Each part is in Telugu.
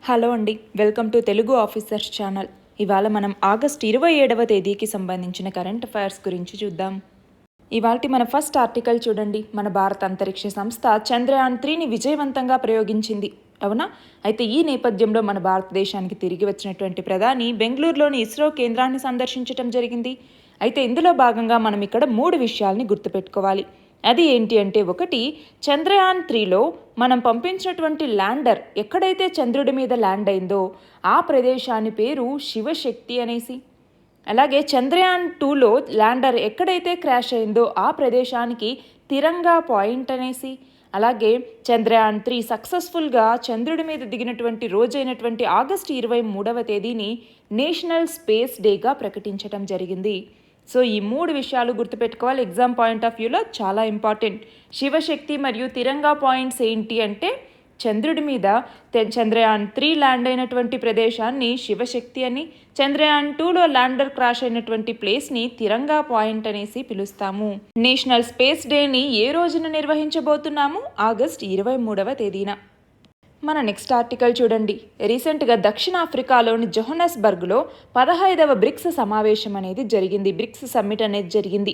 హలో అండి, welcome to Telugu officers channel. ఇవాళ మనం ఆగస్ట్ 27వ తేదీకి సంబంధించిన కరెంట్ అఫైర్స్ గురించి చూద్దాం. ఇవాల్టి మన ఫస్ట్ ఆర్టికల్ చూడండి. మన భారత అంతరిక్ష సంస్థ చంద్రయాన్ 3ని విజయవంతంగా ప్రయోగించింది. అవునా? అయితే ఈ నేపథ్యంలో మన భారతదేశానికి తిరిగి వచ్చినటువంటి ప్రధాని బెంగళూరులోని ఇస్రో కేంద్రాన్ని సందర్శించడం జరిగింది. అయితే ఇందులో భాగంగా మనం ఇక్కడ 3 విషయాల్ని గుర్తుపెట్టుకోవాలి. అది ఏంటి అంటే, ఒకటి, చంద్రయాన్ 3లో మనం పంపించినటువంటి ల్యాండర్ ఎక్కడైతే చంద్రుడి మీద ల్యాండ్ అయిందో ఆ ప్రదేశాన్ని పేరు శివశక్తి అనేసి. అలాగే చంద్రయాన్ 2లో ల్యాండర్ ఎక్కడైతే క్రాష్ అయిందో ఆ ప్రదేశానికి తిరంగా పాయింట్ అనేసి. అలాగే చంద్రయాన్ 3 సక్సెస్ఫుల్గా చంద్రుడి మీద దిగినటువంటి రోజైనటువంటి ఆగస్టు 23వ తేదీని నేషనల్ స్పేస్ డేగా ప్రకటించడం జరిగింది. సో ఈ 3 విషయాలు గుర్తుపెట్టుకోవాలి. ఎగ్జామ్ పాయింట్ ఆఫ్ వ్యూలో చాలా ఇంపార్టెంట్. శివశక్తి మరియు తిరంగా పాయింట్స్ ఏంటి అంటే, చంద్రుడి మీద చంద్రయాన్ 3 ల్యాండ్ అయినటువంటి ప్రదేశాన్ని శివశక్తి అని, చంద్రయాన్ 2లో ల్యాండర్ క్రాష్ అయినటువంటి ప్లేస్ని తిరంగా పాయింట్ అనేసి పిలుస్తాము. నేషనల్ స్పేస్ డేని ఏ రోజున నిర్వహించబోతున్నాము? ఆగస్ట్ 23వ తేదీన. మన నెక్స్ట్ ఆర్టికల్ చూడండి. రీసెంట్గా దక్షిణాఫ్రికాలోని జోహన్నెస్బర్గ్లో 15వ బ్రిక్స్ సమావేశం అనేది జరిగింది. బ్రిక్స్ సమ్మిట్ అనేది జరిగింది.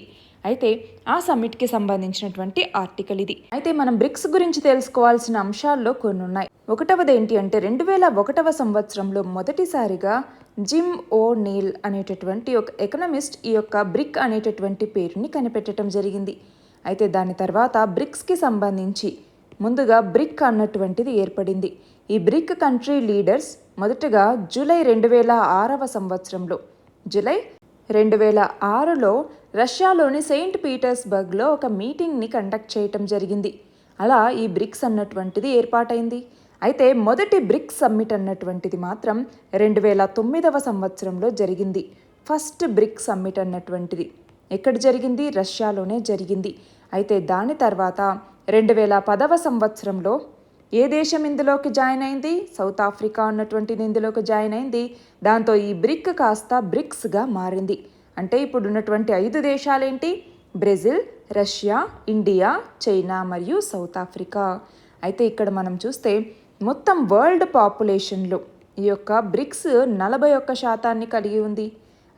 అయితే ఆ సమ్మిట్కి సంబంధించినటువంటి ఆర్టికల్ ఇది. అయితే మనం బ్రిక్స్ గురించి తెలుసుకోవాల్సిన అంశాల్లో కొన్ని ఉన్నాయి. ఒకటవది ఏంటి అంటే, 2001వ సంవత్సరంలో మొదటిసారిగా జిమ్ ఓ నీల్ అనేటటువంటి ఒక ఎకనమిస్ట్ ఈ యొక్క బ్రిక్ అనేటటువంటి పేరుని కనిపెట్టడం జరిగింది. అయితే దాని తర్వాత బ్రిక్స్కి సంబంధించి ముందుగా బ్రిక్ అన్నటువంటిది ఏర్పడింది. ఈ బ్రిక్ కంట్రీ లీడర్స్ మొదటగా జూలై 2006వ సంవత్సరంలో జూలై 2006లో రష్యాలోని సెయింట్ పీటర్స్బర్గ్లో ఒక మీటింగ్ని కండక్ట్ చేయటం జరిగింది. అలా ఈ బ్రిక్స్ అన్నటువంటిది ఏర్పాటైంది. అయితే మొదటి బ్రిక్స్ సమ్మిట్ అన్నటువంటిది మాత్రం 2009వ సంవత్సరంలో జరిగింది. ఫస్ట్ బ్రిక్స్ సమ్మిట్ అన్నటువంటిది ఎక్కడ జరిగింది? రష్యాలోనే జరిగింది. అయితే దాని తర్వాత 2010వ సంవత్సరంలో ఏ దేశం ఇందులోకి జాయిన్ అయింది? సౌత్ ఆఫ్రికా అన్నటువంటిది ఇందులోకి జాయిన్ అయింది. దాంతో ఈ బ్రిక్ కాస్త బ్రిక్స్గా మారింది. అంటే ఇప్పుడు ఉన్నటువంటి 5 దేశాలేంటి? బ్రెజిల్, రష్యా, ఇండియా, చైనా మరియు సౌత్ ఆఫ్రికా. అయితే ఇక్కడ మనం చూస్తే మొత్తం వరల్డ్ పాపులేషన్లో ఈ యొక్క బ్రిక్స్ 41% కలిగి ఉంది.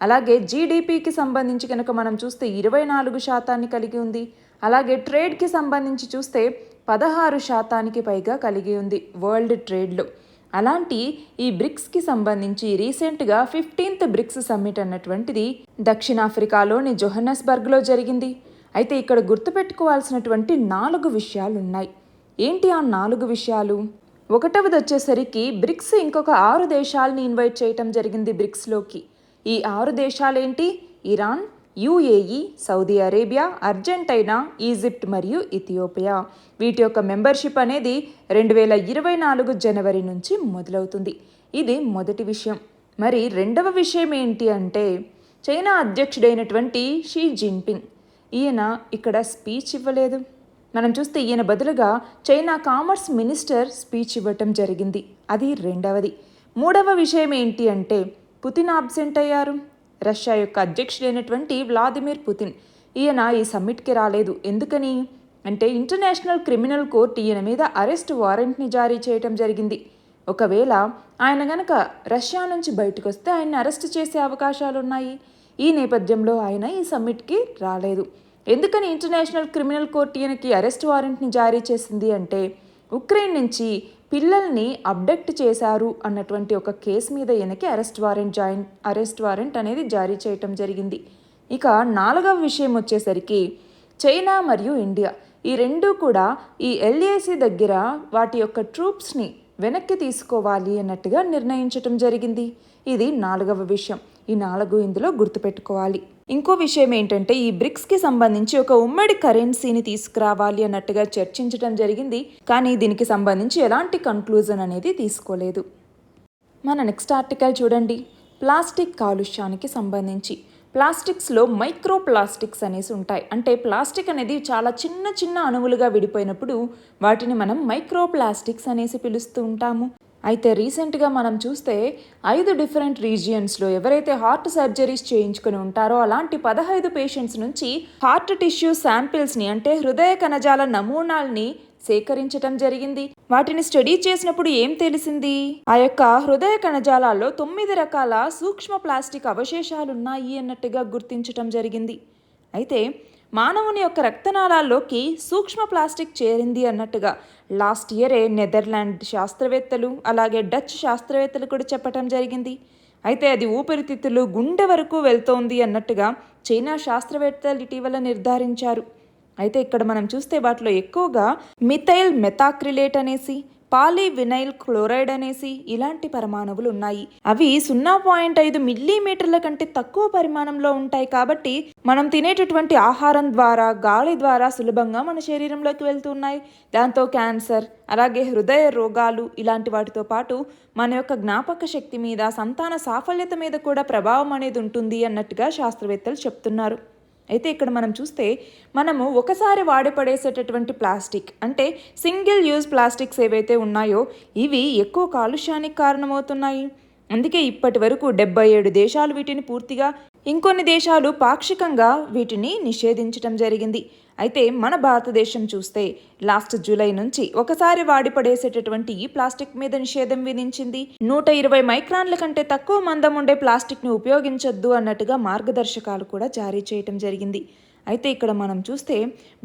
అలాగే జీడిపికి సంబంధించి కనుక మనం చూస్తే 24% కలిగి ఉంది. అలాగే ట్రేడ్కి సంబంధించి చూస్తే 16% పైగా కలిగి ఉంది వరల్డ్ ట్రేడ్లో. అలాంటి ఈ బ్రిక్స్కి సంబంధించి రీసెంట్గా 15th బ్రిక్స్ సమ్మిట్ అన్నటువంటిది దక్షిణాఫ్రికాలోని జోహన్నెస్బర్గ్లో జరిగింది. అయితే ఇక్కడ గుర్తుపెట్టుకోవాల్సినటువంటి 4 విషయాలు ఉన్నాయి. ఏంటి ఆ 4 విషయాలు? ఒకటవది వచ్చేసరికి, బ్రిక్స్ ఇంకొక 6 దేశాలని ఇన్వైట్ చేయటం జరిగింది బ్రిక్స్లోకి. ఈ 6 దేశాలేంటి? Iran, UAE, Saudi Arabia, Argentina, Egypt మరియు ఇథియోపియా. వీటి యొక్క మెంబర్షిప్ అనేది 2024 జనవరి నుంచి మొదలవుతుంది. ఇది మొదటి విషయం. మరి రెండవ విషయం ఏంటి అంటే, చైనా అధ్యక్షుడైనటువంటి షీ జిన్పింగ్ ఈయన ఇక్కడ స్పీచ్ ఇవ్వలేదు. మనం చూస్తే ఈయన బదులుగా చైనా కామర్స్ మినిస్టర్ స్పీచ్ ఇవ్వటం జరిగింది. అది రెండవది. మూడవ విషయం ఏంటి అంటే, పుతిన్ ఆబ్సెంట్ అయ్యారు. రష్యా యొక్క అధ్యక్షుడైనటువంటి వ్లాదిమిర్ పుతిన్ ఈయన ఈ సమ్మిట్కి రాలేదు. ఎందుకని అంటే, ఇంటర్నేషనల్ క్రిమినల్ కోర్టు ఈయన మీద అరెస్ట్ వారెంట్ని జారీ చేయటం జరిగింది. ఒకవేళ ఆయన గనక రష్యా నుంచి బయటకు వస్తే ఆయన్ని అరెస్ట్ చేసే అవకాశాలు ఉన్నాయి. ఈ నేపథ్యంలో ఆయన ఈ సమ్మిట్కి రాలేదు. ఎందుకని ఇంటర్నేషనల్ క్రిమినల్ కోర్టు ఈయనకి అరెస్ట్ వారెంట్ని జారీ చేసింది అంటే, ఉక్రెయిన్ నుంచి పిల్లల్ని అబ్డక్ట్ చేశారు అన్నటువంటి ఒక కేసు మీద ఈయనకి అరెస్ట్ వారెంట్ అనేది జారీ చేయటం జరిగింది. ఇక 4వ విషయం వచ్చేసరికి, చైనా మరియు ఇండియా ఈ రెండూ కూడా ఈ ఎల్ఏసి దగ్గర వాటి యొక్క ట్రూప్స్ని వెనక్కి తీసుకోవాలి అన్నట్టుగా నిర్ణయించటం జరిగింది. ఇది 4వ విషయం. ఈ 4 ఇందులో గుర్తుపెట్టుకోవాలి. ఇంకో విషయం ఏంటంటే, ఈ బ్రిక్స్కి సంబంధించి ఒక ఉమ్మడి కరెన్సీని తీసుకురావాలి అన్నట్టుగా చర్చించడం జరిగింది. కానీ దీనికి సంబంధించి ఎలాంటి కన్క్లూజన్ అనేది తీసుకోలేదు. మన నెక్స్ట్ ఆర్టికల్ చూడండి. ప్లాస్టిక్ కాలుష్యానికి సంబంధించి. ప్లాస్టిక్స్లో మైక్రో ప్లాస్టిక్స్ అనేసి ఉంటాయి. అంటే ప్లాస్టిక్ అనేది చాలా చిన్న చిన్న అణువులుగా విడిపోయినప్పుడు వాటిని మనం మైక్రో ప్లాస్టిక్స్ అనేసి పిలుస్తూ ఉంటాము. అయితే రీసెంట్గా మనం చూస్తే 5 డిఫరెంట్ రీజియన్స్లో ఎవరైతే హార్ట్ సర్జరీస్ చేయించుకుని ఉంటారో అలాంటి 15 పేషెంట్స్ నుంచి హార్ట్ టిష్యూ శాంపిల్స్ని అంటే హృదయ కణజాల నమూనాల్ని సేకరించటం జరిగింది. వాటిని స్టడీ చేసినప్పుడు ఏం తెలిసింది? ఆ యొక్క హృదయ కణజాలాల్లో 9 రకాల సూక్ష్మ ప్లాస్టిక్ అవశేషాలున్నాయి అన్నట్టుగా గుర్తించటం జరిగింది. అయితే మానవుని యొక్క రక్తనాళాల్లోకి సూక్ష్మ ప్లాస్టిక్ చేరింది అన్నట్టుగా లాస్ట్ ఇయరే నెదర్లాండ్ శాస్త్రవేత్తలు అలాగే డచ్ శాస్త్రవేత్తలు కూడా చెప్పటం జరిగింది. అయితే అది ఊపిరితిత్తులు, గుండె వరకు వెళ్తోంది అన్నట్టుగా చైనా శాస్త్రవేత్తలు ఇటీవల నిర్ధారించారు. అయితే ఇక్కడ మనం చూస్తే వాటిలో ఎక్కువగా మిథైల్ మెథాక్రిలేట్ అనేసి, పాలీవినైల్ క్లోరైడ్ అనేసి ఇలాంటి పరమాణువులు ఉన్నాయి. అవి 0.5 మిల్లీమీటర్ల కంటే తక్కువ పరిమాణంలో ఉంటాయి. కాబట్టి మనం తినేటటువంటి ఆహారం ద్వారా, గాలి ద్వారా సులభంగా మన శరీరంలోకి వెళ్తున్నాయి. దాంతో క్యాన్సర్, అలాగే హృదయ రోగాలు ఇలాంటి వాటితో పాటు మన యొక్క జ్ఞాపక శక్తి మీద, సంతాన సాఫల్యత మీద కూడా ప్రభావం అనేది ఉంటుంది అన్నట్టుగా శాస్త్రవేత్తలు చెప్తున్నారు. అయితే ఇక్కడ మనం చూస్తే మనము ఒకసారి వాడి పడేసేటటువంటి ప్లాస్టిక్ అంటే సింగిల్ యూజ్ ప్లాస్టిక్స్ ఏవైతే ఉన్నాయో ఇవి ఎక్కువ కాలుష్యానికి కారణమవుతున్నాయి. అందుకే ఇప్పటి వరకు 77 దేశాలు వీటిని పూర్తిగా, ఇంకొన్ని దేశాలు పాక్షికంగా వీటిని నిషేధించడం జరిగింది. అయితే మన భారతదేశం చూస్తే లాస్ట్ జూలై నుంచి ఒకసారి వాడి పడేసేటటువంటి ఈ ప్లాస్టిక్ మీద నిషేధం విధించింది. 120 మైక్రాన్ల కంటే తక్కువ మందం ఉండే ప్లాస్టిక్ను ఉపయోగించొద్దు అన్నట్టుగా మార్గదర్శకాలు కూడా జారీ చేయటం జరిగింది. అయితే ఇక్కడ మనం చూస్తే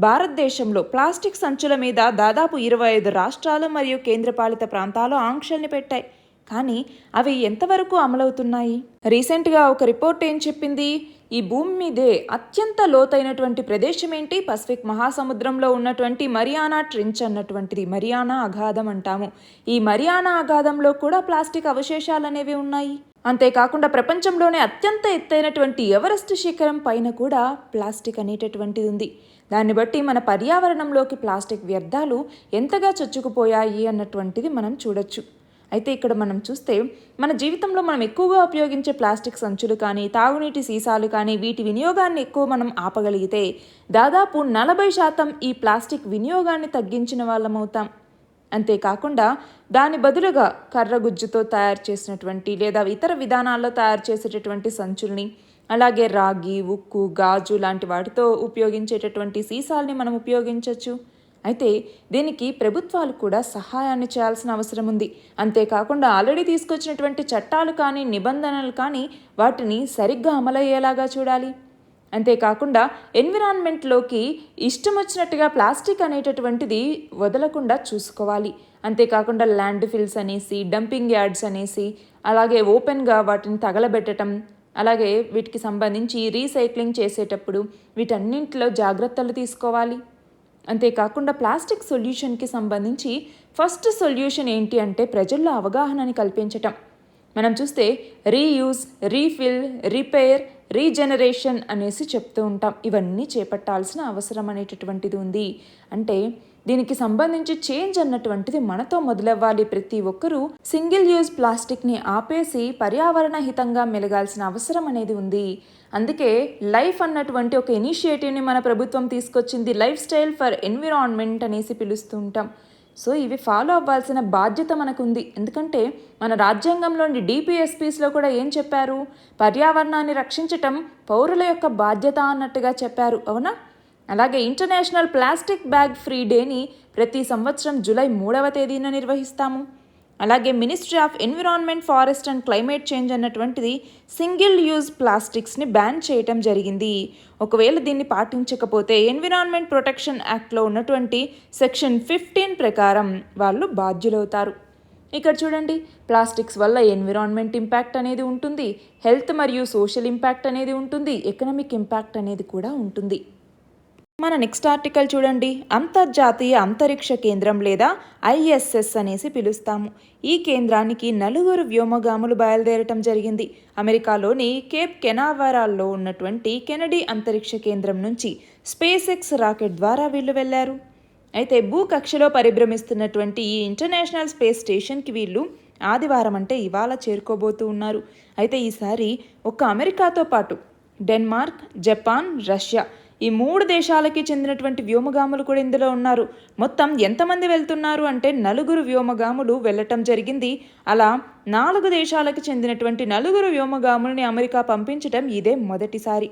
భారతదేశంలో ప్లాస్టిక్ సంచుల మీద దాదాపు 25 రాష్ట్రాలు మరియు కేంద్రపాలిత ప్రాంతాలు ఆంక్షల్ని పెట్టాయి. కానీ అవి ఎంతవరకు అమలవుతున్నాయి? రీసెంట్గా ఒక రిపోర్ట్ ఏం చెప్పింది? ఈ భూమి మీదే అత్యంత లోతైనటువంటి ప్రదేశం ఏంటి? పసిఫిక్ మహాసముద్రంలో ఉన్నటువంటి మరియానా ట్రెంచ్ అన్నటువంటిది, మరియానా అగాధం అంటాము. ఈ మరియానా అగాధంలో కూడా ప్లాస్టిక్ అవశేషాలు అనేవి ఉన్నాయి. అంతేకాకుండా ప్రపంచంలోనే అత్యంత ఎత్తైనటువంటి ఎవరెస్ట్ శిఖరం పైన కూడా ప్లాస్టిక్ అనేటటువంటిది ఉంది. దాన్ని బట్టి మన పర్యావరణంలోకి ప్లాస్టిక్ వ్యర్థాలు ఎంతగా చొచ్చుకుపోయాయి అన్నటువంటిది మనం చూడొచ్చు. అయితే ఇక్కడ మనం చూస్తే మన జీవితంలో మనం ఎక్కువగా ఉపయోగించే ప్లాస్టిక్ సంచులు కానీ, తాగునీటి సీసాలు కానీ వీటి వినియోగాన్ని ఎక్కువ మనం ఆపగలిగితే దాదాపు 40% ఈ ప్లాస్టిక్ వినియోగాన్ని తగ్గించిన వాళ్ళమవుతాం. అంతేకాకుండా దాని బదులుగా కర్రగుజ్జుతో తయారు చేసినటువంటి లేదా ఇతర విధానాల్లో తయారు చేసేటటువంటి సంచుల్ని, అలాగే రాగి, ఉక్కు, గాజు లాంటి వాటితో ఉపయోగించేటటువంటి సీసాల్ని మనం ఉపయోగించవచ్చు. అయితే దీనికి ప్రభుత్వాలు కూడా సహాయాన్ని చేయాల్సిన అవసరం ఉంది. అంతేకాకుండా ఆల్రెడీ తీసుకొచ్చినటువంటి చట్టాలు కానీ, నిబంధనలు కానీ వాటిని సరిగ్గా అమలయ్యేలాగా చూడాలి. అంతేకాకుండా ఎన్విరాన్మెంట్లోకి ఇష్టం వచ్చినట్టుగా ప్లాస్టిక్ అనేటటువంటిది వదలకుండా చూసుకోవాలి. అంతేకాకుండా ల్యాండ్ ఫిల్స్ అనేసి, డంపింగ్ యార్డ్స్ అనేసి, అలాగే ఓపెన్గా వాటిని తగలబెట్టడం, అలాగే వీటికి సంబంధించి రీసైక్లింగ్ చేసేటప్పుడు వీటన్నింటిలో జాగ్రత్తలు తీసుకోవాలి. అంతేకాకుండా ప్లాస్టిక్ సొల్యూషన్కి సంబంధించి ఫస్ట్ సొల్యూషన్ ఏంటి అంటే ప్రజల్లో అవగాహనని కల్పించటం. మనం చూస్తే రీయూజ్, రీఫిల్, రిపేర్, రీజనరేషన్ అనేసి చెప్తూ ఉంటాం. ఇవన్నీ చేపట్టాల్సిన అవసరం అనేటటువంటిది ఉంది. అంటే దీనికి సంబంధించి చేంజ్ అన్నటువంటిది మనతో మొదలవ్వాలి. ప్రతి ఒక్కరూ సింగిల్ యూజ్ ప్లాస్టిక్ని ఆపేసి పర్యావరణ హితంగా మెలగాల్సిన అవసరం అనేది ఉంది. అందుకే లైఫ్ అన్నటువంటి ఒక ఇనిషియేటివ్ని మన ప్రభుత్వం తీసుకొచ్చింది. లైఫ్ స్టైల్ ఫర్ ఎన్విరాన్మెంట్ అనేసి పిలుస్తూ ఉంటాం. సో ఇవి ఫాలో అవ్వాల్సిన బాధ్యత మనకుంది. ఎందుకంటే మన రాజ్యాంగంలోని DPSPస్లో కూడా ఏం చెప్పారు? పర్యావరణాన్ని రక్షించటం పౌరుల యొక్క బాధ్యత అన్నట్టుగా చెప్పారు, అవునా? అలాగే ఇంటర్నేషనల్ ప్లాస్టిక్ బ్యాగ్ ఫ్రీ డేని ప్రతి సంవత్సరం జూలై 3వ తేదీన నిర్వహిస్తాము. అలాగే ministry of environment, forest and climate change అన్నటువంటిది సింగిల్ యూజ్ ప్లాస్టిక్స్ని బ్యాన్ చేయటం జరిగింది. ఒకవేళ దీన్ని పాటించకపోతే ఎన్విరాన్మెంట్ ప్రొటెక్షన్ యాక్ట్లో ఉన్నటువంటి సెక్షన్ 15 ప్రకారం వాళ్ళు బాధ్యులవుతారు. ఇక్కడ చూడండి, ప్లాస్టిక్స్ వల్ల ఎన్విరాన్మెంట్ ఇంపాక్ట్ అనేది ఉంటుంది, హెల్త్ మరియు సోషల్ ఇంపాక్ట్ అనేది ఉంటుంది, ఎకనామిక్ ఇంపాక్ట్ అనేది కూడా ఉంటుంది. మన నెక్స్ట్ ఆర్టికల్ చూడండి. అంతర్జాతీయ అంతరిక్ష కేంద్రం లేదా ISS అనేసి పిలుస్తాము. ఈ కేంద్రానికి 4 వ్యోమగాములు బయలుదేరటం జరిగింది. అమెరికాలోని కేప్ కెనావెరాల్లో ఉన్నటువంటి కెనడీ అంతరిక్ష కేంద్రం నుంచి SpaceX రాకెట్ ద్వారా వీళ్ళు వెళ్లారు. అయితే భూకక్షలో పరిభ్రమిస్తున్నటువంటి ఈ ఇంటర్నేషనల్ స్పేస్ స్టేషన్కి వీళ్ళు ఆదివారం అంటే ఇవాళ చేరుకోబోతూ ఉన్నారు. అయితే ఈసారి ఒక్క అమెరికాతో పాటు డెన్మార్క్, జపాన్, రష్యా ఈ 3 దేశాలకి చెందినటువంటి వ్యోమగాములు కూడా ఇందులో ఉన్నారు. మొత్తం ఎంతమంది వెళ్తున్నారు అంటే 4 వ్యోమగాములు వెళ్ళటం జరిగింది. అలా 4 దేశాలకు చెందినటువంటి 4 వ్యోమగాములని అమెరికా పంపించడం ఇదే మొదటిసారి.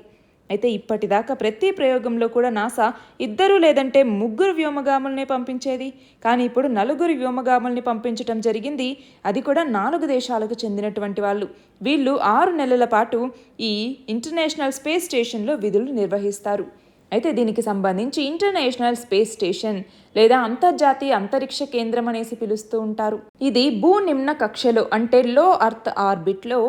అయితే ఇప్పటిదాకా ప్రతి ప్రయోగంలో కూడా నాసా 2 లేదంటే 3 వ్యోమగాముల్ని పంపించేది. కానీ ఇప్పుడు 4 వ్యోమగాముల్ని పంపించటం జరిగింది. అది కూడా 4 దేశాలకు చెందినటువంటి వాళ్ళు. వీళ్ళు 6 నెలల పాటు ఈ ఇంటర్నేషనల్ స్పేస్ స్టేషన్లో విధులు నిర్వహిస్తారు. అయితే దీనికి సంబంధించి ఇంటర్నేషనల్ స్పేస్ స్టేషన్ లేదా అంతర్జాతీయ అంతరిక్ష కేంద్రం అనేసి పిలుస్తూ ఉంటారు. ఇది భూ నిమ్న కక్షలో అంటే లో అర్త్ ఆర్బిట్లో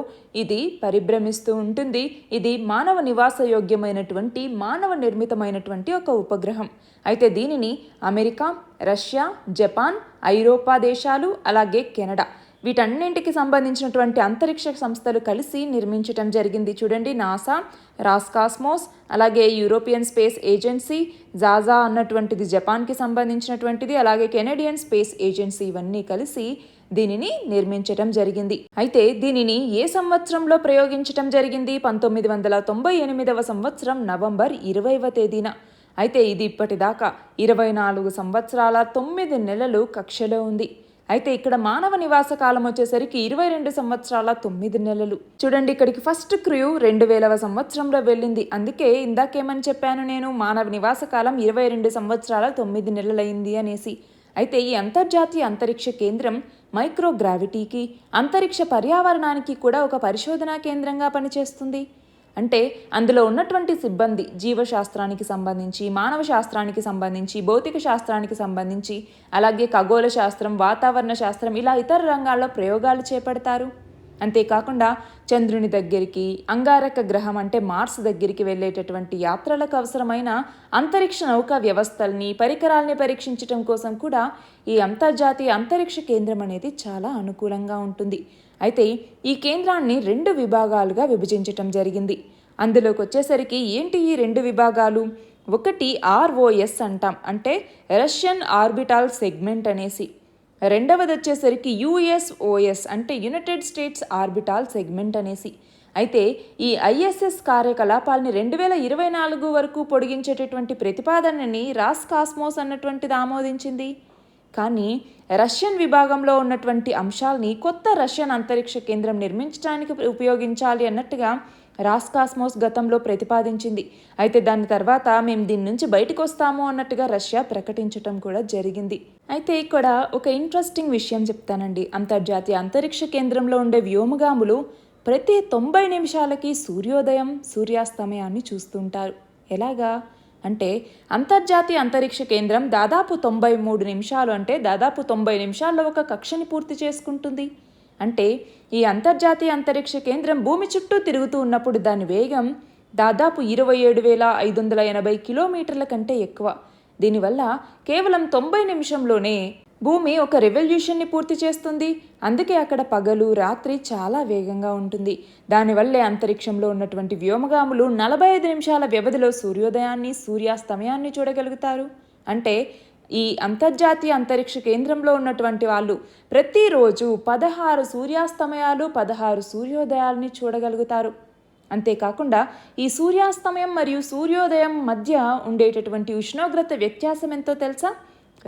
ఇది పరిభ్రమిస్తూ ఉంటుంది. ఇది మానవ నివాసయోగ్యమైనటువంటి మానవ నిర్మితమైనటువంటి ఒక ఉపగ్రహం. అయితే దీనిని అమెరికా, రష్యా, జపాన్, ఐరోపా దేశాలు అలాగే కెనడా వీటన్నింటికి సంబంధించినటువంటి అంతరిక్ష సంస్థలు కలిసి నిర్మించటం జరిగింది. చూడండి, నాసా, రాస్కాస్మోస్, అలాగే యూరోపియన్ స్పేస్ ఏజెన్సీ, జాజా అన్నటువంటిది జపాన్కి సంబంధించినటువంటిది, అలాగే కెనడియన్ స్పేస్ ఏజెన్సీ ఇవన్నీ కలిసి దీనిని నిర్మించటం జరిగింది. అయితే దీనిని ఏ సంవత్సరంలో ప్రయోగించటం జరిగింది? 1998వ సంవత్సరం నవంబర్ 20వ తేదీన. అయితే ఇది ఇప్పటిదాకా 24 సంవత్సరాల 9 నెలలు కక్షలో ఉంది. అయితే ఇక్కడ మానవ నివాస కాలం వచ్చేసరికి 22 సంవత్సరాల 9 నెలలు. చూడండి, ఇక్కడికి ఫస్ట్ క్రూ 2000వ సంవత్సరంలో వెళ్ళింది. అందుకే ఇందాకేమని చెప్పాను నేను, మానవ నివాస కాలం 22 సంవత్సరాల 9 నెలలైంది అనేసి. అయితే ఈ అంతర్జాతీయ అంతరిక్ష కేంద్రం మైక్రోగ్రావిటీకి, అంతరిక్ష పర్యావరణానికి కూడా ఒక పరిశోధనా కేంద్రంగా పనిచేస్తుంది. అంటే అందులో ఉన్నటువంటి సిబ్బంది జీవశాస్త్రానికి సంబంధించి, మానవ శాస్త్రానికి సంబంధించి, భౌతిక శాస్త్రానికి సంబంధించి, అలాగే ఖగోళ శాస్త్రం, వాతావరణ శాస్త్రం ఇలా ఇతర రంగాల్లో ప్రయోగాలు చేపడతారు. అంతేకాకుండా చంద్రుని దగ్గరికి, అంగారక గ్రహం అంటే మార్స్ దగ్గరికి వెళ్ళేటటువంటి యాత్రలకు అవసరమైన అంతరిక్ష నౌకా వ్యవస్థల్ని, పరికరాల్ని పరీక్షించడం కోసం కూడా ఈ అంతర్జాతీయ అంతరిక్ష కేంద్రం అనేది చాలా అనుకూలంగా ఉంటుంది. అయితే ఈ కేంద్రాన్ని 2 విభాగాలుగా విభజించటం జరిగింది. అందులోకి వచ్చేసరికి ఏంటి ఈ 2 విభాగాలు? ఒకటి ROS అంటాం, అంటే రష్యన్ ఆర్బిటాల్ సెగ్మెంట్ అనేసి. రెండవది వచ్చేసరికి USOS అంటే యునైటెడ్ స్టేట్స్ ఆర్బిటాల్ సెగ్మెంట్ అనేసి. అయితే ఈ ISS కార్యకలాపాలని 2024 వరకు పొడిగించేటటువంటి ప్రతిపాదనని రాస్కాస్మోస్ అన్నటువంటిది ఆమోదించింది. కానీ రష్యన్ విభాగంలో ఉన్నటువంటి అంశాలని కొత్త రష్యన్ అంతరిక్ష కేంద్రం నిర్మించడానికి ఉపయోగించాలి అన్నట్టుగా రాస్కాస్మోస్ గతంలో ప్రతిపాదించింది. అయితే దాని తర్వాత మేము దీని నుంచి బయటకు వస్తాము అన్నట్టుగా రష్యా ప్రకటించటం కూడా జరిగింది. అయితే ఇక్కడ ఒక ఇంట్రెస్టింగ్ విషయం చెప్తానండి. అంతర్జాతీయ అంతరిక్ష కేంద్రంలో ఉండే వ్యోమగాములు ప్రతి 90 నిమిషాలకి సూర్యోదయం, సూర్యాస్తమయాన్ని చూస్తుంటారు. ఎలాగా అంటే అంతర్జాతీయ అంతరిక్ష కేంద్రం దాదాపు 93 నిమిషాలు, అంటే దాదాపు 90 నిమిషాల్లో ఒక కక్షని పూర్తి చేసుకుంటుంది. అంటే ఈ అంతర్జాతీయ అంతరిక్ష కేంద్రం భూమి చుట్టూ తిరుగుతూ ఉన్నప్పుడు దాని వేగం దాదాపు 27,580 కిలోమీటర్ల కంటే ఎక్కువ. దీనివల్ల కేవలం 90 నిమిషంలోనే భూమి ఒక రెవల్యూషన్ని పూర్తి చేస్తుంది. అందుకే అక్కడ పగలు రాత్రి చాలా వేగంగా ఉంటుంది. దానివల్లే అంతరిక్షంలో ఉన్నటువంటి వ్యోమగాములు 45 నిమిషాల వ్యవధిలో సూర్యోదయాన్ని, సూర్యాస్తమయాన్ని చూడగలుగుతారు. అంటే ఈ అంతర్జాతీయ అంతరిక్ష కేంద్రంలో ఉన్నటువంటి వాళ్ళు ప్రతిరోజు 16 సూర్యాస్తమయాలు, 16 సూర్యోదయాల్ని చూడగలుగుతారు. అంతేకాకుండా ఈ సూర్యాస్తమయం మరియు సూర్యోదయం మధ్య ఉండేటటువంటి ఉష్ణోగ్రత వ్యత్యాసం ఎంతో తెలుసా?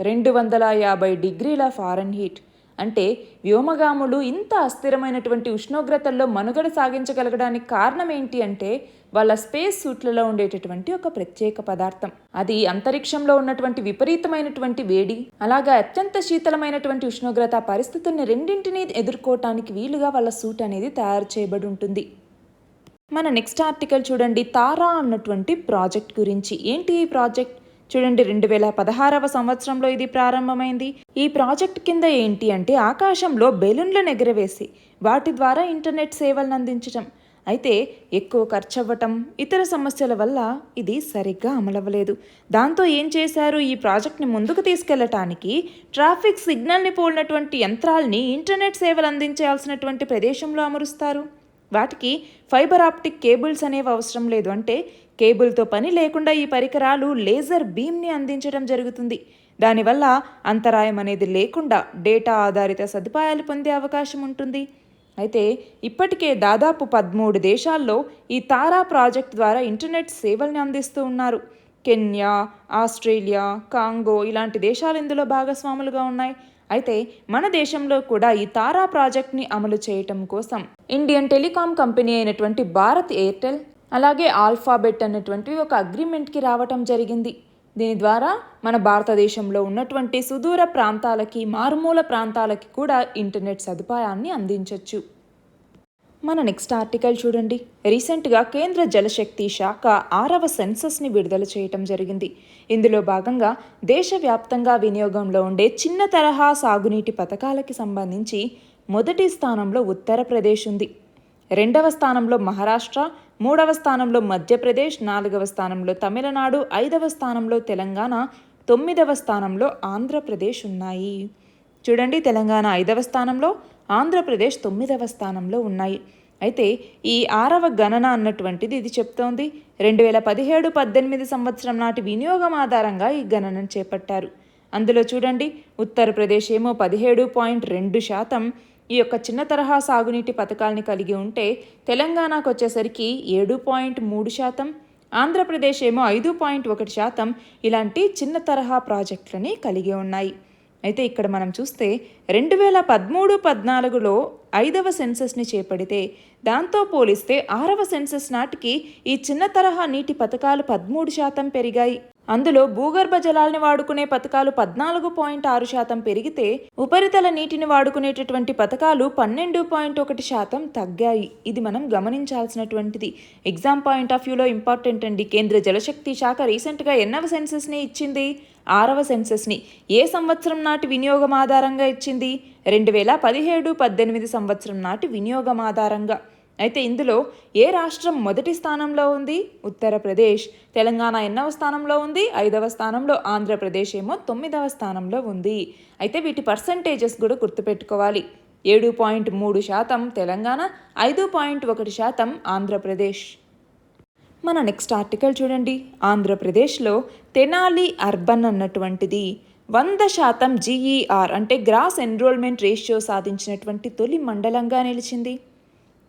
250 డిగ్రీల ఫారెన్హీట్. అంటే వ్యోమగాములు ఇంత అస్థిరమైనటువంటి ఉష్ణోగ్రతల్లో మనుగడ సాగించగలగడానికి కారణం ఏంటి అంటే వాళ్ళ స్పేస్ సూట్లలో ఉండేటటువంటి ఒక ప్రత్యేక పదార్థం. అది అంతరిక్షంలో ఉన్నటువంటి విపరీతమైనటువంటి వేడి, అలాగా అత్యంత శీతలమైనటువంటి ఉష్ణోగ్రత పరిస్థితుల్ని రెండింటినీ ఎదుర్కోవటానికి వీలుగా వాళ్ళ సూట్ అనేది తయారు చేయబడి ఉంటుంది. మన నెక్స్ట్ ఆర్టికల్ చూడండి, తారా అన్నటువంటి ప్రాజెక్ట్ గురించి. ఏంటి ఈ ప్రాజెక్ట్? చూడండి, 2016వ సంవత్సరంలో ఇది ప్రారంభమైంది. ఈ ప్రాజెక్ట్ కింద ఏంటి అంటే ఆకాశంలో బెలూన్లను ఎగరవేసి వాటి ద్వారా ఇంటర్నెట్ సేవలను అందించటం. అయితే ఎక్కువ ఖర్చు అవ్వటం, ఇతర సమస్యల వల్ల ఇది సరిగ్గా అమలవ్వలేదు. దాంతో ఏం చేశారు, ఈ ప్రాజెక్ట్ని ముందుకు తీసుకెళ్లటానికి ట్రాఫిక్ సిగ్నల్ని పోలినటువంటి యంత్రాల్ని ఇంటర్నెట్ సేవలు అందించాల్సినటువంటి ప్రదేశంలో అమరుస్తారు. వాటికి ఫైబర్ ఆప్టిక్ కేబుల్స్ అనేవి అవసరం లేదు. అంటే కేబుల్తో పని లేకుండా ఈ పరికరాలు లేజర్ బీమ్ని అందించడం జరుగుతుంది. దానివల్ల అంతరాయం అనేది లేకుండా డేటా ఆధారిత సదుపాయాలు పొందే అవకాశం ఉంటుంది. అయితే ఇప్పటికే దాదాపు 13 దేశాల్లో ఈ తారా ప్రాజెక్ట్ ద్వారా ఇంటర్నెట్ సేవల్ని అందిస్తూ ఉన్నారు. కెన్యా, ఆస్ట్రేలియా, కాంగో ఇలాంటి దేశాలు ఇందులో భాగస్వాములుగా ఉన్నాయి. అయితే మన దేశంలో కూడా ఈ తారా ప్రాజెక్ట్ని అమలు చేయటం కోసం ఇండియన్ టెలికాం కంపెనీ అయినటువంటి భారత్ ఎయిర్టెల్, అలాగే ఆల్ఫాబెట్ అన్నటువంటివి ఒక అగ్రిమెంట్కి రావటం జరిగింది. దీని ద్వారా మన భారతదేశంలో ఉన్నటువంటి సుదూర ప్రాంతాలకి, మారుమూల ప్రాంతాలకి కూడా ఇంటర్నెట్ సదుపాయాన్ని అందించవచ్చు. మన నెక్స్ట్ ఆర్టికల్ చూడండి. రీసెంట్గా కేంద్ర జలశక్తి శాఖ 6వ సెన్సస్ని విడుదల చేయటం జరిగింది. ఇందులో భాగంగా దేశవ్యాప్తంగా వినియోగంలో ఉండే చిన్న తరహా సాగునీటి పథకాలకి సంబంధించి మొదటి స్థానంలో ఉత్తరప్రదేశ్ ఉంది, 2వ స్థానంలో మహారాష్ట్ర, 3వ స్థానంలో మధ్యప్రదేశ్, 4వ స్థానంలో తమిళనాడు, 5వ స్థానంలో తెలంగాణ, 9వ స్థానంలో ఆంధ్రప్రదేశ్ ఉన్నాయి. చూడండి, తెలంగాణ 5వ స్థానంలో, ఆంధ్రప్రదేశ్ 9వ స్థానంలో ఉన్నాయి. అయితే ఈ 6వ గణన అన్నటువంటిది ఇది చెప్తోంది 2017-18 సంవత్సరం నాటి వినియోగం ఆధారంగా ఈ గణనను చేపట్టారు. అందులో చూడండి, ఉత్తరప్రదేశ్ ఏమో 17.2% ఈ యొక్క చిన్న తరహా సాగునీటి పథకాలని కలిగి ఉంటే, తెలంగాణకు వచ్చేసరికి 7.3%, ఆంధ్రప్రదేశ్ ఏమో 5.1% ఇలాంటి చిన్న తరహా ప్రాజెక్టులని కలిగి ఉన్నాయి. అయితే ఇక్కడ మనం చూస్తే 2013-14లో 5వ సెన్సస్ని చేపడితే దాంతో పోలిస్తే 6వ సెన్సస్ నాటికి ఈ చిన్న తరహా నీటి పథకాలు 13% పెరిగాయి. అందులో భూగర్భ జలాల్ని వాడుకునే పథకాలు 14.6% పెరిగితే, ఉపరితల నీటిని వాడుకునేటటువంటి పథకాలు 12.1% తగ్గాయి. ఇది మనం గమనించాల్సినటువంటిది. ఎగ్జామ్ పాయింట్ ఆఫ్ వ్యూలో ఇంపార్టెంట్ అండి. కేంద్ర జలశక్తి శాఖ రీసెంట్గా ఎన్నవ సెన్సస్ని ఇచ్చింది? 6వ సెన్సస్ని. ఏ సంవత్సరం నాటి వినియోగం ఆధారంగా ఇచ్చింది? 2017-18 సంవత్సరం నాటి వినియోగం ఆధారంగా. అయితే ఇందులో ఏ రాష్ట్రం మొదటి స్థానంలో ఉంది? ఉత్తరప్రదేశ్. తెలంగాణ ఎన్నవ స్థానంలో ఉంది? 5వ స్థానంలో. ఆంధ్రప్రదేశ్ ఏమో 9వ స్థానంలో ఉంది. అయితే వీటి పర్సంటేజెస్ కూడా గుర్తుపెట్టుకోవాలి. 7.3% తెలంగాణ, 5.1% ఆంధ్రప్రదేశ్. మన నెక్స్ట్ ఆర్టికల్ చూడండి. ఆంధ్రప్రదేశ్లో తెనాలి అర్బన్ అన్నటువంటిది 100% GER అంటే గ్రాస్ ఎన్రోల్మెంట్ రేషియో సాధించినటువంటి తొలి మండలంగా నిలిచింది.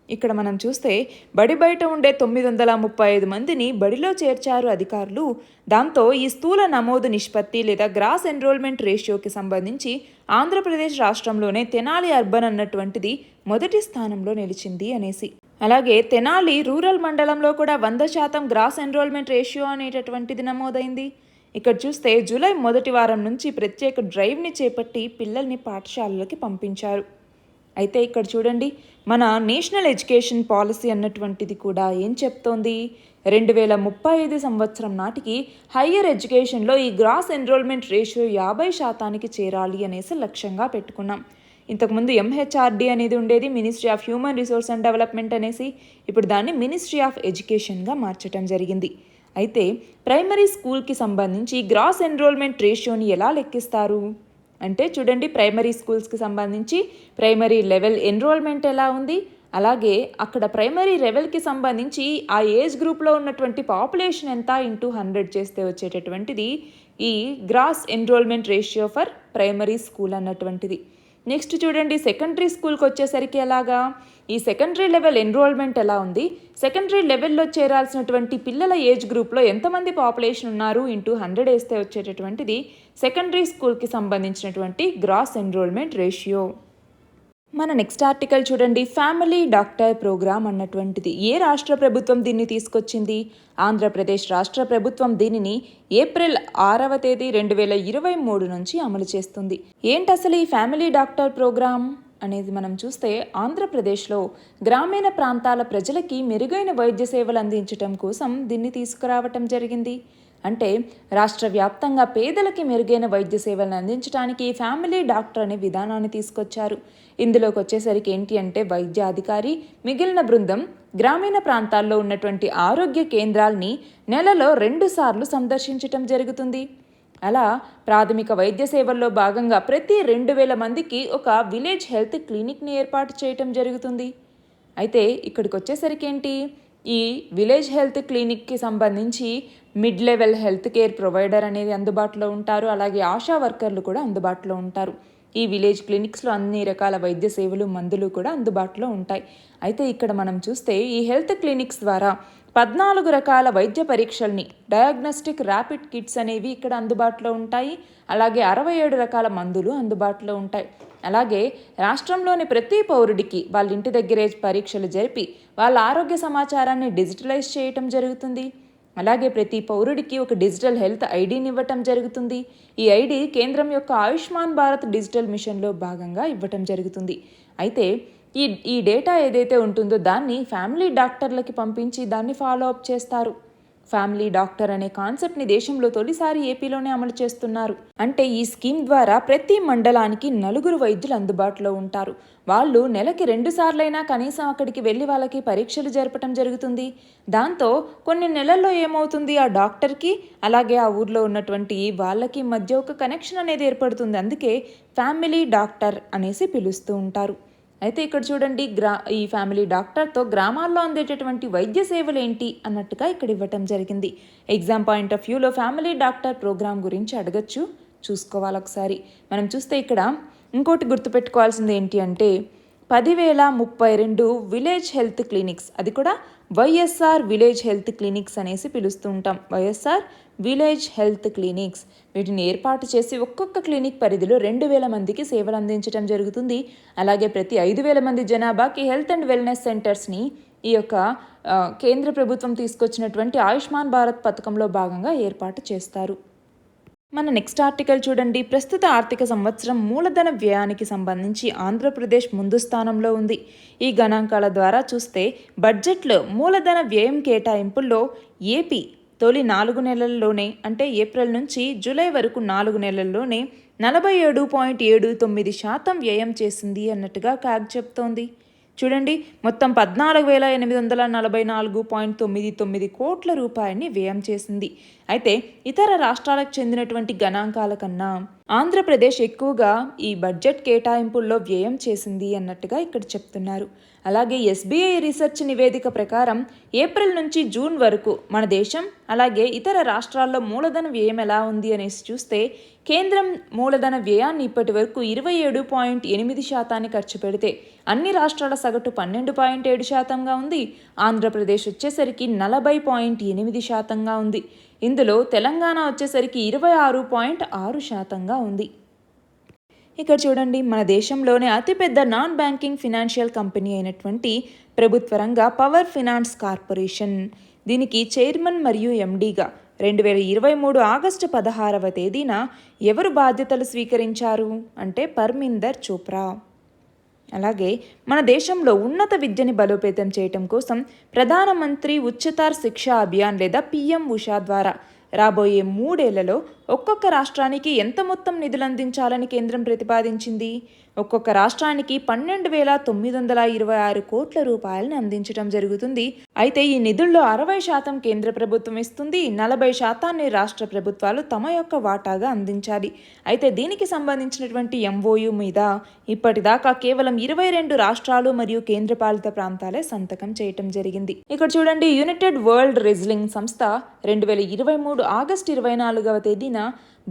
ఇక్కడ మనం చూస్తే బడి బయట ఉండే 935 మందిని బడిలో చేర్చారు అధికారులు. దాంతో ఈ స్థూల నమోదు నిష్పత్తి లేదా గ్రాస్ ఎన్రోల్మెంట్ రేషియోకి సంబంధించి ఆంధ్రప్రదేశ్ రాష్ట్రంలోనే తెనాలి అర్బన్ అన్నటువంటిది మొదటి స్థానంలో నిలిచింది అనేసి. అలాగే తెనాలి రూరల్ మండలంలో కూడా 100% గ్రాస్ ఎన్రోల్మెంట్ రేషియో అనేటటువంటిది నమోదైంది. ఇక్కడ చూస్తే జూలై మొదటి వారం నుంచి ప్రత్యేక డ్రైవ్ని చేపట్టి పిల్లల్ని పాఠశాలలకి పంపించారు. అయితే ఇక్కడ చూడండి, మన నేషనల్ ఎడ్యుకేషన్ పాలసీ అన్నటువంటిది కూడా ఏం చెప్తోంది? 2035 సంవత్సరం నాటికి హయ్యర్ ఎడ్యుకేషన్లో ఈ గ్రాస్ ఎన్రోల్మెంట్ రేషియో 50%కి చేరాలి అనేసి లక్ష్యంగా పెట్టుకున్నాం. ఇంతకుముందు MHRD అనేది ఉండేది, ministry of human resource and development అనేసి. ఇప్పుడు దాన్ని మినిస్ట్రీ ఆఫ్ ఎడ్యుకేషన్గా మార్చడం జరిగింది. అయితే ప్రైమరీ స్కూల్కి సంబంధించి గ్రాస్ ఎన్రోల్మెంట్ రేషియోని ఎలా లెక్కిస్తారు అంటే చూడండి, ప్రైమరీ స్కూల్స్కి సంబంధించి ప్రైమరీ లెవెల్ ఎన్రోల్మెంట్ ఎలా ఉంది, అలాగే అక్కడ ప్రైమరీ లెవెల్కి సంబంధించి ఆ ఏజ్ గ్రూప్లో ఉన్నటువంటి పాపులేషన్ ఎంత ఇంటూ 100 చేస్తే వచ్చేటటువంటిది ఈ gross enrollment ratio for primary school అన్నటువంటిది. నెక్స్ట్ చూడండి, సెకండరీ స్కూల్కి వచ్చేసరికి ఎలాగా, ఈ సెకండరీ లెవెల్ ఎన్రోల్మెంట్ ఎలా ఉంది, సెకండరీ లెవెల్లో చేరాల్సినటువంటి పిల్లల ఏజ్ గ్రూప్లో ఎంతమంది పాపులేషన్ ఉన్నారు ఇంటూ 100 వేస్తే వచ్చేటటువంటిది సెకండరీ స్కూల్కి సంబంధించినటువంటి గ్రాస్ ఎన్రోల్మెంట్ రేషియో. మన నెక్స్ట్ ఆర్టికల్ చూడండి. ఫ్యామిలీ డాక్టర్ ప్రోగ్రామ్ అన్నటువంటిది ఏ రాష్ట్ర ప్రభుత్వం దీన్ని తీసుకొచ్చింది? ఆంధ్రప్రదేశ్ రాష్ట్ర ప్రభుత్వం దీనిని ఏప్రిల్ 6వ తేదీ 2023 నుంచి అమలు చేస్తుంది. ఏంటి అసలు ఈ ఫ్యామిలీ డాక్టర్ ప్రోగ్రామ్ అనేది మనం చూస్తే, ఆంధ్రప్రదేశ్లో గ్రామీణ ప్రాంతాల ప్రజలకి మెరుగైన వైద్య సేవలు అందించడం కోసం దీన్ని తీసుకురావటం జరిగింది. అంటే రాష్ట్ర వ్యాప్తంగా పేదలకి మెరుగైన వైద్య సేవలను అందించడానికి ఫ్యామిలీ డాక్టర్ అనే విధానాన్ని తీసుకొచ్చారు. ఇందులోకి వచ్చేసరికి ఏంటి అంటే, వైద్య అధికారి మిగిలిన బృందం గ్రామీణ ప్రాంతాల్లో ఉన్నటువంటి ఆరోగ్య కేంద్రాల్ని నెలలో 2 సార్లు సందర్శించటం జరుగుతుంది. అలా ప్రాథమిక వైద్య సేవల్లో భాగంగా ప్రతి 2000 మందికి ఒక విలేజ్ హెల్త్ క్లినిక్ని ఏర్పాటు చేయటం జరుగుతుంది. అయితే ఇక్కడికి వచ్చేసరికి ఏంటి, ఈ విలేజ్ హెల్త్ క్లినిక్కి సంబంధించి mid level health care provider అనేది అందుబాటులో ఉంటారు. అలాగే ఆశా వర్కర్లు కూడా అందుబాటులో ఉంటారు. ఈ విలేజ్ క్లినిక్స్లో అన్ని రకాల వైద్య సేవలు, మందులు కూడా అందుబాటులో ఉంటాయి. అయితే ఇక్కడ మనం చూస్తే ఈ హెల్త్ క్లినిక్స్ ద్వారా 14 రకాల వైద్య పరీక్షల్ని డయాగ్నోస్టిక్ ర్యాపిడ్ కిట్స్ అనేవి ఇక్కడ అందుబాటులో ఉంటాయి. అలాగే 67 రకాల మందులు అందుబాటులో ఉంటాయి. అలాగే రాష్ట్రంలోని ప్రతి పౌరుడికి వాళ్ళ ఇంటి దగ్గరే పరీక్షలు జరిపి వాళ్ళ ఆరోగ్య సమాచారాన్ని డిజిటలైజ్ చేయటం జరుగుతుంది. అలాగే ప్రతి పౌరుడికి ఒక డిజిటల్ హెల్త్ ఐడిని ఇవ్వటం జరుగుతుంది. ఈ ఐడి కేంద్రం యొక్క ఆయుష్మాన్ భారత్ డిజిటల్ మిషన్లో భాగంగా ఇవ్వటం జరుగుతుంది. అయితే ఈ డేటా ఏదైతే ఉంటుందో దాన్ని ఫ్యామిలీ డాక్టర్లకి పంపించి దాన్ని ఫాలో అప్ చేస్తారు. ఫ్యామిలీ డాక్టర్ అనే కాన్సెప్ట్ని దేశంలో తొలిసారి ఏపీలోనే అమలు చేస్తున్నారు. అంటే ఈ స్కీమ్ ద్వారా ప్రతి మండలానికి 4 వైద్యులు అందుబాటులో ఉంటారు. వాళ్ళు నెలకి 2 సార్లైనా కనీసం అక్కడికి వెళ్ళి వాళ్ళకి పరీక్షలు జరపడం జరుగుతుంది. దాంతో కొన్ని నెలల్లో ఏమవుతుంది, ఆ డాక్టర్కి అలాగే ఆ ఊర్లో ఉన్నటువంటి వాళ్ళకి మధ్య ఒక కనెక్షన్ అనేది ఏర్పడుతుంది. అందుకే ఫ్యామిలీ డాక్టర్ అనేసి పిలుస్తూ ఉంటారు. అయితే ఇక్కడ చూడండి, ఈ ఫ్యామిలీ డాక్టర్తో గ్రామాల్లో అందేటటువంటి వైద్య సేవలు ఏంటి అన్నట్టుగా ఇక్కడ ఇవ్వటం జరిగింది. ఎగ్జామ్ పాయింట్ ఆఫ్ వ్యూలో ఫ్యామిలీ డాక్టర్ ప్రోగ్రామ్ గురించి అడగచ్చు, చూసుకోవాలి ఒకసారి. మనం చూస్తే ఇక్కడ ఇంకోటి గుర్తుపెట్టుకోవాల్సింది ఏంటి అంటే 10,032 విలేజ్ హెల్త్ క్లినిక్స్, అది కూడా వైఎస్ఆర్ విలేజ్ హెల్త్ క్లినిక్స్ అనేసి పిలుస్తూ ఉంటాం. వైఎస్ఆర్ విలేజ్ హెల్త్ క్లినిక్స్, వీటిని ఏర్పాటు చేసి ఒక్కొక్క క్లినిక్ పరిధిలో 2,000 మందికి సేవలు అందించడం జరుగుతుంది. అలాగే ప్రతి 5,000 మంది జనాభాకి హెల్త్ అండ్ వెల్నెస్ సెంటర్స్ని ఈ యొక్క కేంద్ర ప్రభుత్వం తీసుకొచ్చినటువంటి ఆయుష్మాన్ భారత్ పథకంలో భాగంగా ఏర్పాటు చేస్తారు. మన నెక్స్ట్ ఆర్టికల్ చూడండి. ప్రస్తుత ఆర్థిక సంవత్సరం మూలధన వ్యయానికి సంబంధించి ఆంధ్రప్రదేశ్ ముందు స్థానంలో ఉంది. ఈ గణాంకాల ద్వారా చూస్తే బడ్జెట్లో మూలధన వ్యయం కేటాయింపుల్లో ఏపీ తొలి 4 నెలల్లోనే, అంటే ఏప్రిల్ నుంచి జూలై వరకు 4 నెలల్లోనే 47.79% వ్యయం చేసింది అన్నట్టుగా క్యాగ్ చెప్తోంది. చూడండి, మొత్తం 14,844.99 కోట్ల రూపాయలని వ్యయం చేసింది. అయితే ఇతర రాష్ట్రాలకు చెందినటువంటి గణాంకాల కన్నా ఆంధ్రప్రదేశ్ ఎక్కువగా ఈ బడ్జెట్ కేటాయింపుల్లో వ్యయం చేసింది అన్నట్టుగా ఇక్కడ చెప్తున్నారు. అలాగే ఎస్బీఐ రీసెర్చ్ నివేదిక ప్రకారం ఏప్రిల్ నుంచి జూన్ వరకు మన దేశం అలాగే ఇతర రాష్ట్రాల్లో మూలధన వ్యయం ఎలా ఉంది అనేసి చూస్తే కేంద్రం మూలధన వ్యయాన్ని ఇప్పటి వరకు 27.8% ఖర్చు పెడితే అన్ని రాష్ట్రాల సగటు 12.7%గా ఉంది. ఆంధ్రప్రదేశ్ వచ్చేసరికి 40.8%గా ఉంది. ఇందులో తెలంగాణ వచ్చేసరికి 26.6%గా ఉంది. ఇక్కడ చూడండి, మన దేశంలోనే అతిపెద్ద నాన్ బ్యాంకింగ్ ఫినాన్షియల్ కంపెనీ అయినటువంటి ప్రభుత్వ రంగ పవర్ ఫినాన్స్ కార్పొరేషన్, దీనికి చైర్మన్ మరియు ఎండీగా 2023 ఆగస్టు 16వ తేదీన ఎవరు బాధ్యతలు స్వీకరించారు అంటే పర్మిందర్ చోప్రా. అలాగే మన దేశంలో ఉన్నత విద్యని బలోపేతం చేయటం కోసం ప్రధానమంత్రి ఉच्चतर శిక్షా అభియాన్ లేదా పిఎం ఉషా ద్వారా రాబోయే 3 ఏళ్లలో ఒక్కొక్క రాష్ట్రానికి ఎంత మొత్తం నిధులు అందించాలని కేంద్రం ప్రతిపాదించింది. ఒక్కొక్క రాష్ట్రానికి 12,926 కోట్ల రూపాయలను అందించడం జరుగుతుంది. అయితే ఈ నిధుల్లో 60% కేంద్ర ప్రభుత్వం ఇస్తుంది, 40% రాష్ట్ర ప్రభుత్వాలు తమ యొక్క వాటాగా అందించాలి. అయితే దీనికి సంబంధించినటువంటి ఎంఓయు మీద ఇప్పటిదాకా కేవలం 22 రాష్ట్రాలు మరియు కేంద్రపాలిత ప్రాంతాలే సంతకం చేయటం జరిగింది. ఇక్కడ చూడండి, యునైటెడ్ వరల్డ్ రెజ్లింగ్ సంస్థ 2023 ఆగస్టు 24వ తేదీన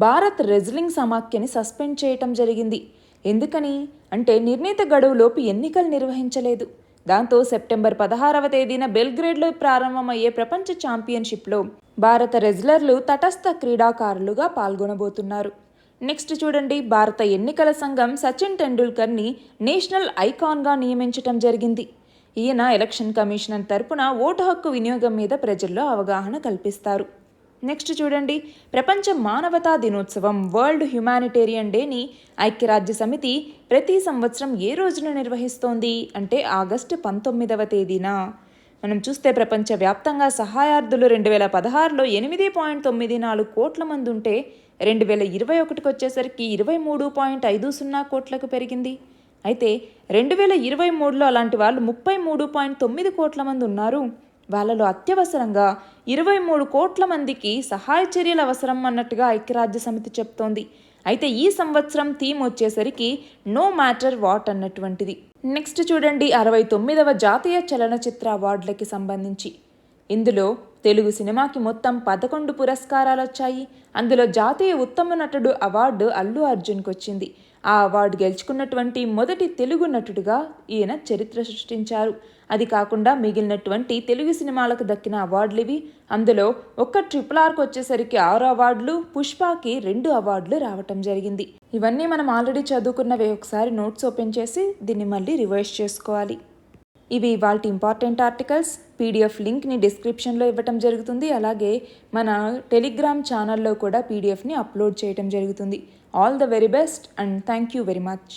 భారత్ రెజ్లింగ్ సమాఖ్యని సస్పెండ్ చేయటం జరిగింది. ఎందుకని అంటే నిర్ణీత గడువులోపు ఎన్నికలు నిర్వహించలేదు. దాంతో సెప్టెంబర్ 16వ తేదీన బెల్గ్రేడ్లో ప్రారంభమయ్యే ప్రపంచ ఛాంపియన్షిప్లో భారత రెజ్లర్లు తటస్థ క్రీడాకారులుగా పాల్గొనబోతున్నారు. నెక్స్ట్ చూడండి, భారత ఎన్నికల సంఘం సచిన్ టెండూల్కర్ని నేషనల్ ఐకాన్గా నియమించటం జరిగింది. ఈయన ఎలక్షన్ కమిషనర్ తరపున ఓటు హక్కు వినియోగం మీద ప్రజల్లో అవగాహన కల్పిస్తారు. నెక్స్ట్ చూడండి, ప్రపంచ మానవతా దినోత్సవం వరల్డ్ హ్యుమానిటేరియన్ డేని ఐక్యరాజ్య సమితి ప్రతి సంవత్సరం ఏ రోజున నిర్వహిస్తోంది అంటే ఆగస్టు 19వ తేదీన. మనం చూస్తే ప్రపంచవ్యాప్తంగా సహాయార్థులు 2016లో 8.94 కోట్ల మంది ఉంటే 2021కి వచ్చేసరికి 23.50 కోట్లకు పెరిగింది. అయితే 2023లో అలాంటి వాళ్ళు 33.9 కోట్ల మంది ఉన్నారు. వాళ్ళలో అత్యవసరంగా 23 కోట్ల మందికి సహాయ చర్యలు అవసరం అన్నట్టుగా ఐక్యరాజ్య సమితి చెప్తోంది. అయితే ఈ సంవత్సరం థీమ్ వచ్చేసరికి నో మ్యాటర్ వాట్ అన్నటువంటిది. నెక్స్ట్ చూడండి, 69వ జాతీయ చలనచిత్ర అవార్డులకి సంబంధించి ఇందులో తెలుగు సినిమాకి మొత్తం 11 పురస్కారాలు వచ్చాయి. అందులో జాతీయ ఉత్తమ నటుడు అవార్డు అల్లు అర్జున్కి వచ్చింది. ఆ అవార్డు గెలుచుకున్నటువంటి మొదటి తెలుగు నటుడిగా ఈయన చరిత్ర సృష్టించారు. అది కాకుండా మిగిలినటువంటి తెలుగు సినిమాలకు దక్కిన అవార్డులు ఇవి. అందులో ఒక్క RRRకి వచ్చేసరికి 6 అవార్డులు, పుష్పకి 2 అవార్డులు రావటం జరిగింది. ఇవన్నీ మనం ఆల్రెడీ చదువుకున్నవే. ఒకసారి నోట్స్ ఓపెన్ చేసి దీన్ని మళ్ళీ రివైజ్ చేసుకోవాలి. ఇవి ఇవాల్టి ఇంపార్టెంట్ ఆర్టికల్స్. పీడిఎఫ్ లింక్ని డిస్క్రిప్షన్లో ఇవ్వటం జరుగుతుంది. అలాగే మన టెలిగ్రామ్ ఛానల్లో కూడా పీడిఎఫ్ని అప్లోడ్ చేయటం జరుగుతుంది. All the very best and thank you very much.